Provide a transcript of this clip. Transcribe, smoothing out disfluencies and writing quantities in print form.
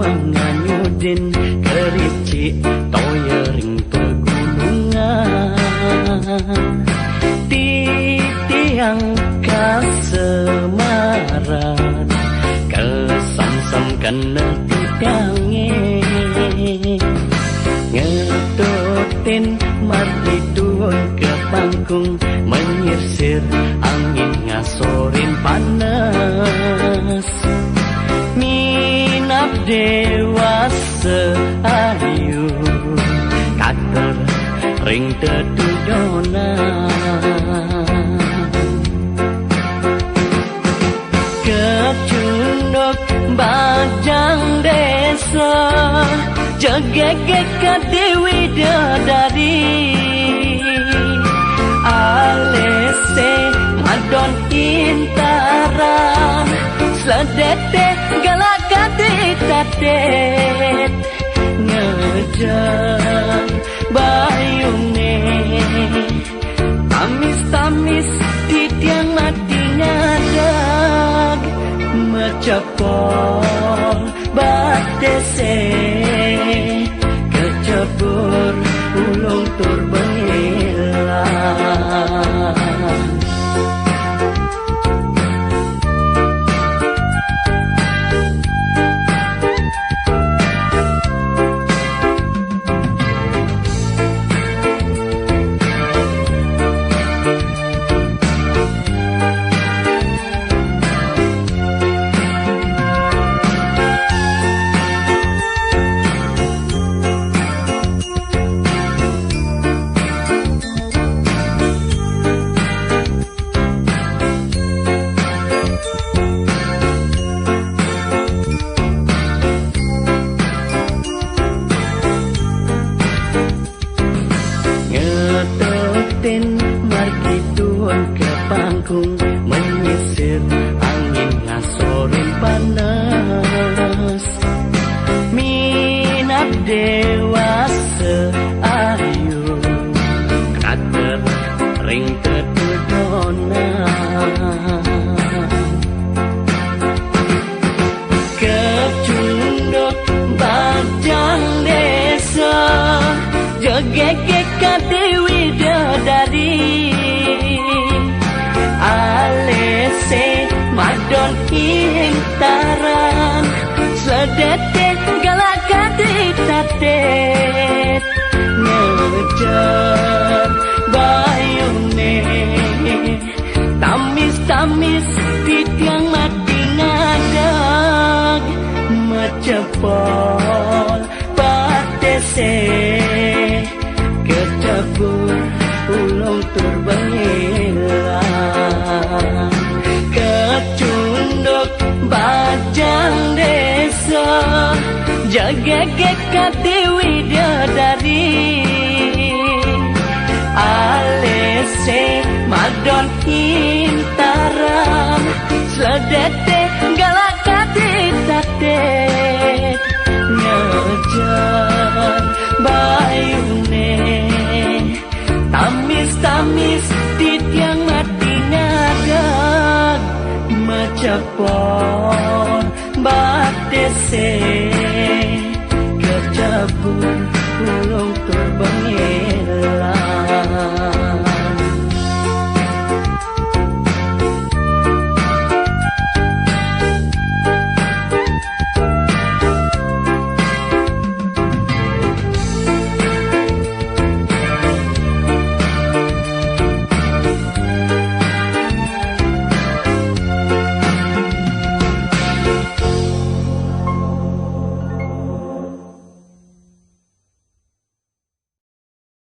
menganyudin kericik toyering pegunungan titiang kasemaran kesamsam kena tidange ngetutin martidun ke panggung menyirsir angin ngasorin panas minap dewasa ayu kater ring tedudonan kecunduk bajang desa jegegek ke dewi dadari alese madon intaran sedete galakati tatet ngejar bayune tamis-tamis titiang mati ngadag mecepol batese kecebur ulung tur bengilan margituan ke panggung menyisir angin ngasorin panas minap dewasa ayu kater ring tedudonan kecunduk bajang desa jegegek ka dewi dadari alese madon intaran sedete galakati tatet ngejar bayune tamis-tamis titiang mati ngadag mecepol batese kecebur ulung tur bengilan kecunduk bajang desa jegegek ka dewi dadari alese madon intaran sedete galakati tatet ngejar bayune tamis-tamis titiang mati ngadag mecepol batese kecebur